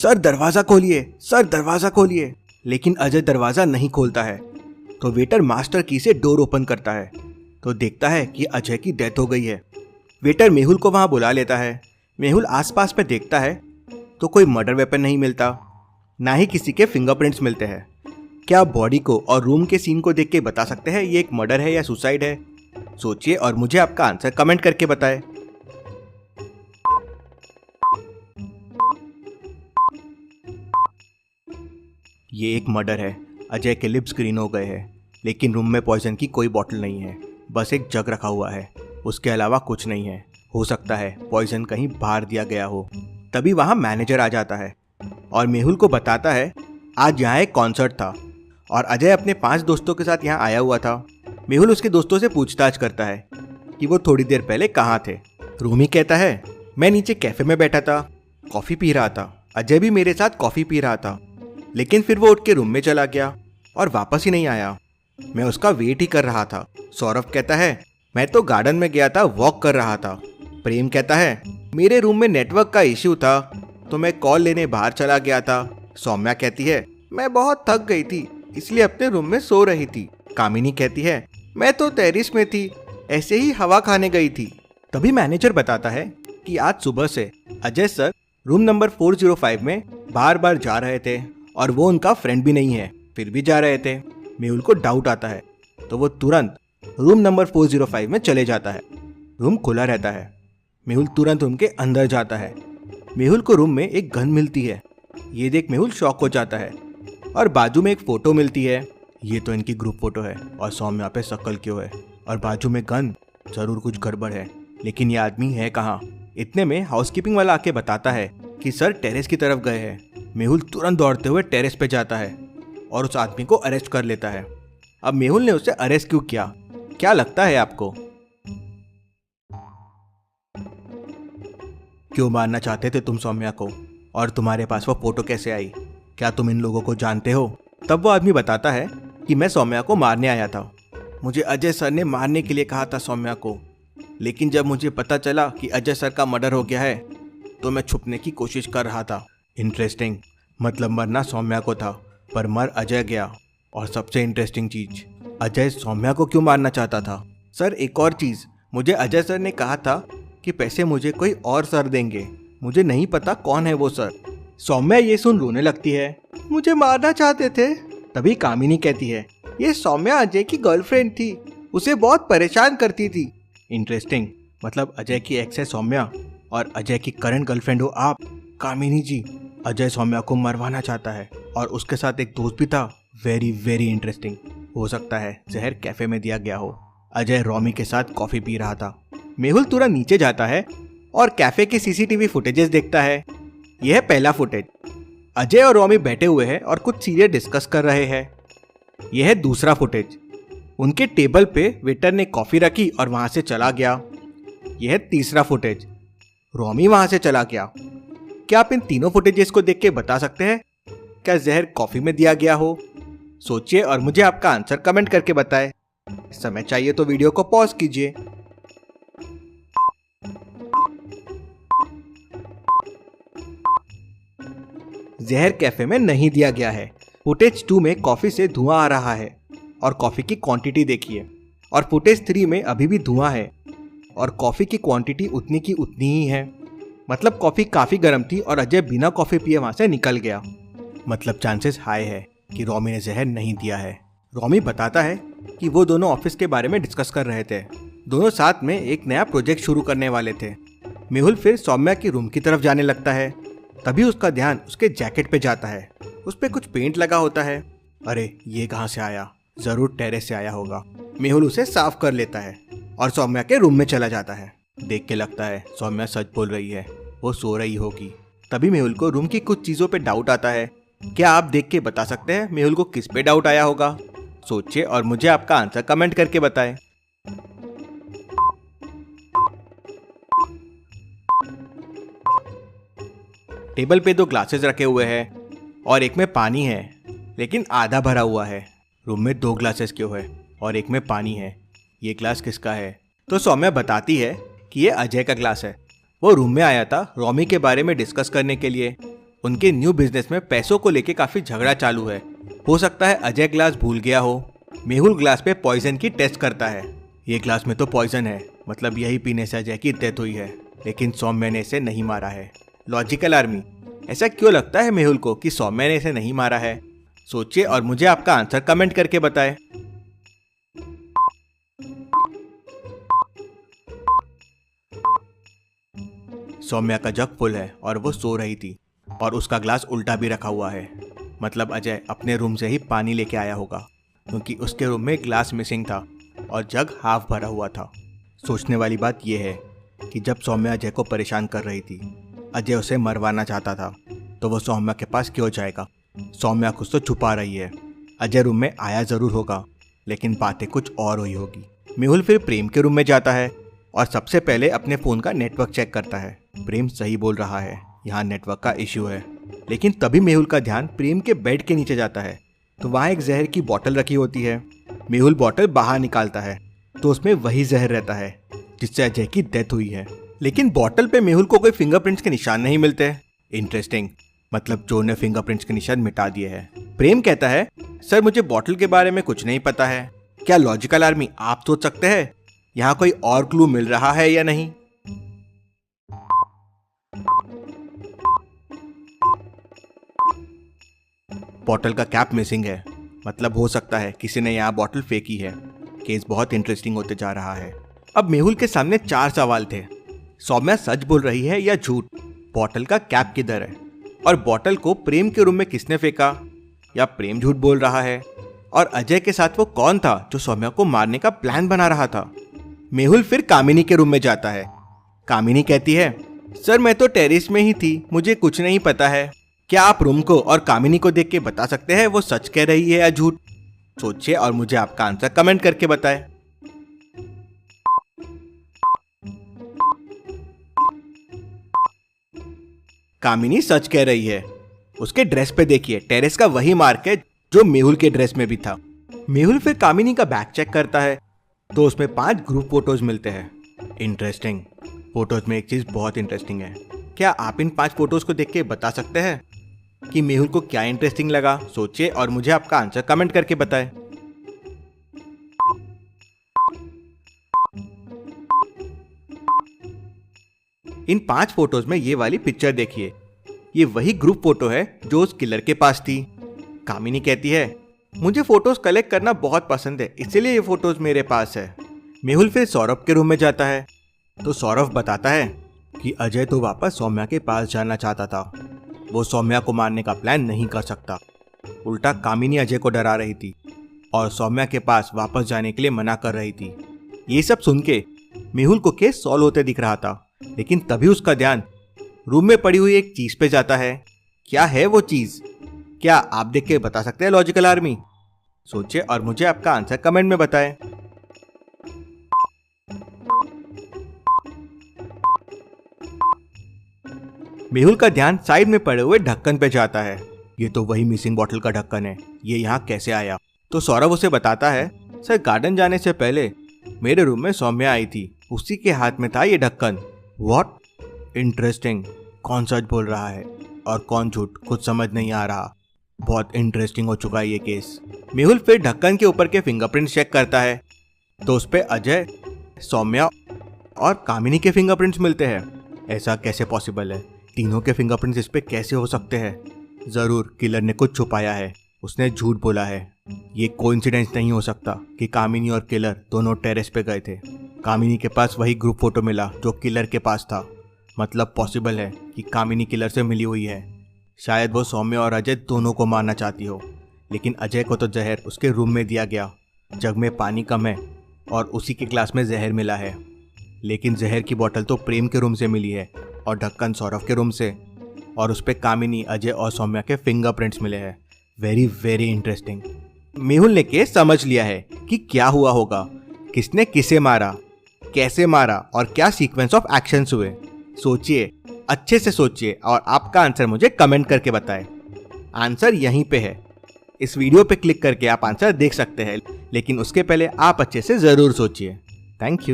Sir दरवाजा खोलिए, sir दरवाजा खोलिए। लेकिन अजय दरवाजा नहीं खोलता है। तो वेटर मास्टर की से डोर ओपन करता है तो देखता है कि अजय की डेथ हो गई है। वेटर मेहुल को वहां बुला लेता है। मेहुल आसपास में देखता है तो कोई मर्डर वेपन नहीं मिलता, ना ही किसी के फिंगरप्रिंट्स मिलते हैं। क्या आप बॉडी को और रूम के सीन को देख के बता सकते हैं ये एक मर्डर है या सुसाइड है? सोचिए और मुझे आपका आंसर कमेंट करके बताएं। ये एक मर्डर है। अजय के लिप्स ग्रीन हो गए हैं, लेकिन रूम में पॉइजन की कोई बॉटल नहीं है, बस एक जग रखा हुआ है। उसके अलावा कुछ नहीं है। हो सकता है पॉइजन कहीं बाहर दिया गया हो। तभी वहाँ मैनेजर आ जाता है और मेहुल को बताता है आज यहाँ एक कॉन्सर्ट था और अजय अपने 5 दोस्तों के साथ यहाँ आया हुआ था। मेहुल उसके दोस्तों से पूछताछ करता है कि वो थोड़ी देर पहले कहाँ थे। रूमी कहता है मैं नीचे कैफे में बैठा था, कॉफ़ी पी रहा था। अजय भी मेरे साथ कॉफ़ी पी रहा था, लेकिन फिर वो उठ के रूम में चला गया और वापस ही नहीं आया। मैं उसका वेट ही कर रहा था। सौरभ कहता है मैं तो गार्डन में गया था, वॉक कर रहा था। प्रेम कहता है मेरे रूम में नेटवर्क का इश्यू था तो मैं कॉल लेने बाहर चला गया था। सौम्या कहती है मैं बहुत थक गई थी इसलिए अपने रूम में सो रही थी। कामिनी कहती है मैं तो टेरिस में थी, ऐसे ही हवा खाने गई थी। तभी मैनेजर बताता है कि आज सुबह से अजय सर रूम नंबर 405 में बार बार जा रहे थे और वो उनका फ्रेंड भी नहीं है, फिर भी जा रहे थे। मेहुल को डाउट आता है तो वो तुरंत रूम नंबर 405 में चले जाता है। रूम खुला रहता है। मेहुल तुरंत रूम के अंदर जाता है। मेहुल को रूम में एक गन मिलती है। ये देख मेहुल शॉक हो जाता है और बाजू में एक फोटो मिलती है। ये तो इनकी ग्रुप फोटो है और सौम्या पे शक्ल क्यों है और बाजू में गन, जरूर कुछ गड़बड़ है। लेकिन ये आदमी है कहाँ? इतने में हाउसकीपिंग वाला आके बताता है कि सर टेरेस की तरफ गए हैं। मेहुल तुरंत दौड़ते हुए टेरेस पे जाता है और उस आदमी को अरेस्ट कर लेता है। अब मेहुल ने उसे अरेस्ट क्यों किया, क्या लगता है आपको? क्यों मारना चाहते थे तुम सौम्या को, और तुम्हारे पास वो फोटो कैसे आई? क्या तुम इन लोगों को जानते हो? तब वो आदमी बताता है कि मैं सौम्या को मारने आया था। मुझे अजय सर ने मारने के लिए कहा था सौम्या को, लेकिन जब मुझे पता चला कि अजय सर का मर्डर हो गया है तो मैं छुपने की कोशिश कर रहा था। इंटरेस्टिंग, मतलब मरना सौम्या को था पर मर अजय गया। और सबसे इंटरेस्टिंग चीज, अजय सौम्या को क्यों मारना चाहता था? सर एक और चीज, मुझे अजय सर ने कहा था कि पैसे मुझे कोई और सर देंगे, मुझे नहीं पता कौन है वो सर। सौम्या ये सुन रोने लगती है। मुझे मारना चाहते थे। तभी कामिनी कहती है ये सौम्या अजय की गर्लफ्रेंड थी, उसे बहुत परेशान करती थी। इंटरेस्टिंग, मतलब अजय की एक्स है सौम्या और अजय की करंट गर्लफ्रेंड हो आप। कामिनी जी, अजय सौम्या को मरवाना चाहता है और उसके साथ एक दोस्त भी था। Very very interesting. हो सकता है जहर कैफे में दिया गया हो। अजय रोमी के साथ कॉफी पी रहा था। मेहुल तुरंत नीचे जाता है और कैफे के सीसीटीवी फुटेजेस देखता है। यह है पहला फुटेज। अजय और रोमी बैठे हुए हैं और कुछ सीरियस डिस्कस कर रहे हैं। यह है दूसरा फुटेज। उनके टेबल पे वेटर ने कॉफी रखी और वहां से चला गया। यह है तीसरा फुटेज। रोमी वहां से चला गया। क्या आप इन तीनों फुटेजेस को देख के बता सकते हैं क्या जहर कॉफी में दिया गया हो? सोचिए और मुझे आपका आंसर कमेंट करके बताएं। समय चाहिए तो वीडियो को पॉज कीजिए। जहर कैफे में नहीं दिया गया है। फुटेज 2 में कॉफी से धुआं आ रहा है और कॉफी की क्वांटिटी देखिए। और फुटेज 3 में अभी भी धुआं है और कॉफी की क्वांटिटी उतनी की उतनी ही है। मतलब कॉफी काफी गर्म थी और अजय बिना कॉफी पिए वहां से निकल गया। मतलब चांसेस हाई है कि रोमी ने जहर नहीं दिया है। रोमी बताता है कि वो दोनों ऑफिस के बारे में डिस्कस कर रहे थे। दोनों साथ में एक नया प्रोजेक्ट शुरू करने वाले थे। मेहुल फिर सौम्या की रूम की तरफ जाने लगता है। तभी उसका ध्यान उसके जैकेट पे जाता है। उस पे कुछ पेंट लगा होता है। अरे ये कहाँ से आया? जरूर टेरेस से आया होगा। मेहुल उसे साफ कर लेता है और सौम्या के रूम में चला जाता है। देख के लगता है सौम्या सच बोल रही है, वो सो रही होगी। तभी मेहुल को रूम की कुछ चीजों पे डाउट आता है। क्या आप देख के बता सकते हैं मेहुल को किस पे डाउट आया होगा? सोचिए और मुझे आपका आंसर कमेंट करके बताएं। टेबल पे 2 ग्लासेस रखे हुए हैं और एक में पानी है, लेकिन आधा भरा हुआ है। रूम में 2 ग्लासेस क्यों है और एक में पानी है? ये ग्लास किसका है? तो सौम्या बताती है कि ये अजय का ग्लास है। वो रूम में आया था रोमी के बारे में डिस्कस करने के लिए। उनके न्यू बिजनेस में पैसों को लेके काफी झगड़ा चालू है। हो सकता है अजय ग्लास भूल गया हो। मेहुल ग्लास पे पॉइजन की टेस्ट करता है। ये ग्लास में तो पॉइजन है, मतलब यही पीने से अजय की डेथ हुई है, लेकिन सौम्या ने इसे नहीं मारा है। लॉजिकल आर्मी, ऐसा क्यों लगता है मेहुल को कि सौम्या ने इसे नहीं मारा है? सोचिए और मुझे आपका आंसर कमेंट करके बताएं। सौम्या का जग फुल है और वो सो रही थी और उसका ग्लास उल्टा भी रखा हुआ है। मतलब अजय अपने रूम से ही पानी लेके आया होगा, क्योंकि उसके रूम में ग्लास मिसिंग था और जग हाफ भरा हुआ था। सोचने वाली बात यह है कि जब सौम्या अजय को परेशान कर रही थी, अजय उसे मरवाना चाहता था, तो वो सौम्या के पास क्यों जाएगा? सौम्या कुछ तो छुपा रही है। अजय रूम में आया जरूर होगा, लेकिन बातें कुछ और हुई होगी। मेहुल फिर प्रेम के रूम में जाता है और सबसे पहले अपने फ़ोन का नेटवर्क चेक करता है। प्रेम सही बोल रहा है, यहाँ नेटवर्क का इश्यू है। लेकिन तभी मेहुल का ध्यान प्रेम के बेड के नीचे जाता है, तो वहाँ एक जहर की बोतल रखी होती है। मेहुल बोतल बाहर निकालता है तो उसमें वही जहर रहता है जिससे अजय की डेथ हुई है। लेकिन बोतल पे मेहुल को कोई फिंगरप्रिंट्स के निशान नहीं मिलते। इंटरेस्टिंग, मतलब चोर ने फिंगरप्रिंट्स के निशान मिटा दिए हैं। प्रेम कहता है, सर मुझे बोतल के बारे में कुछ नहीं पता है। क्या लॉजिकल आर्मी आप सोच सकते हैं यहाँ कोई और क्लू मिल रहा है या नहीं? बोतल का कैप मिसिंग है, मतलब हो सकता है किसी ने यहाँ बोतल फेंकी है। केस बहुत इंटरेस्टिंग होते जा रहा है। अब मेहुल के सामने 4 सवाल थे। सौम्या सच बोल रही है या झूठ? बोतल का कैप किधर है? और बोतल को प्रेम के रूम में किसने फेंका? या प्रेम झूठ बोल रहा है? और अजय के साथ वो कौन था जो सौम्या को मारने का प्लान बना रहा था? मेहुल फिर कामिनी के रूम में जाता है। कामिनी कहती है, सर मैं तो टेरेस में ही थी, मुझे कुछ नहीं पता है। क्या आप रूम को और कामिनी को देख के बता सकते हैं वो सच कह रही है या झूठ? सोचिए और मुझे आपका आंसर कमेंट करके बताएं। कामिनी सच कह रही है। उसके ड्रेस पे देखिए, टेरेस का वही मार्क है जो मेहुल के ड्रेस में भी था। मेहुल फिर कामिनी का बैग चेक करता है तो उसमें 5 ग्रुप फोटोज मिलते हैं। इंटरेस्टिंग। फोटोज में एक चीज बहुत इंटरेस्टिंग है। क्या आप इन 5 फोटोज को देख के बता सकते हैं कि मेहुल को क्या इंटरेस्टिंग लगा? सोचिए और मुझे आपका आंसर कमेंट करके बताएं। इन 5 फोटोज में ये वाली पिक्चर देखिए, ये वही ग्रुप फोटो है जो उस किलर के पास थी। कामिनी कहती है, मुझे फोटोज कलेक्ट करना बहुत पसंद है, इसलिए ये फोटोज मेरे पास है। मेहुल फिर सौरभ के रूम में जाता है तो सौरभ बताता है कि अजय तो वापस सौम्या के पास जाना चाहता था। वो सौम्या को मारने का प्लान नहीं कर सकता। उल्टा कामिनी अजय को डरा रही थी और सौम्या के पास वापस जाने के लिए मना कर रही थी। ये सब सुन के मेहुल को केस सॉल्व होते दिख रहा था, लेकिन तभी उसका ध्यान रूम में पड़ी हुई एक चीज पे जाता है। क्या है वो चीज? क्या आप देख के बता सकते हैं लॉजिकल आर्मी? सोचिए और मुझे आपका आंसर कमेंट में बताएं। मेहुल का ध्यान साइड में पड़े हुए ढक्कन पे जाता है। ये तो वही मिसिंग बॉटल का ढक्कन है, ये यहाँ कैसे आया? तो सौरभ उसे बताता है, सर गार्डन जाने से पहले मेरे रूम में सौम्या आई थी, उसी के हाथ में था ये ढक्कन। व्हाट? इंटरेस्टिंग। कौन सच बोल रहा है और कौन झूठ, कुछ समझ नहीं आ रहा। बहुत इंटरेस्टिंग हो चुका है ये केस। मेहुल फिर ढक्कन के ऊपर के फिंगरप्रिंट चेक करता है तो उस पे अजय, सौम्या और कामिनी के फिंगरप्रिंट्स मिलते हैं। ऐसा कैसे पॉसिबल है? तीनों के फिंगरप्रिंट्स इस पे कैसे हो सकते हैं? जरूर किलर ने कुछ छुपाया है, उसने झूठ बोला है। ये कोइंसिडेंस नहीं हो सकता कि कामिनी और किलर दोनों टेरेस पे गए थे। कामिनी के पास वही ग्रुप फोटो मिला जो किलर के पास था। मतलब पॉसिबल है कि कामिनी किलर से मिली हुई है। शायद वो सौम्या और अजय दोनों को मारना चाहती हो, लेकिन अजय को तो जहर उसके रूम में दिया गया। जग में पानी कम है और उसी के ग्लास में जहर मिला है, लेकिन जहर की बोतल तो प्रेम के रूम से मिली है और ढक्कन सौरभ के रूम से, और उस पे कामिनी, अजय और सौम्या के फिंगरप्रिंट्स मिले हैं। Very very interesting. मेहुल ने केस समझ लिया है कि क्या हुआ होगा, किसने किसे मारा, कैसे मारा और क्या सीक्वेंस ऑफ एक्शंस हुए। सोचिए, अच्छे से सोचिए और आपका आंसर मुझे कमेंट करके बताएं। आंसर यहीं पे है। इस वीडियो पे क्लिक करके आप आंसर देख सकते हैं, लेकिन उसके पहले आप अच्छे से जरूर सोचिए। Thank you.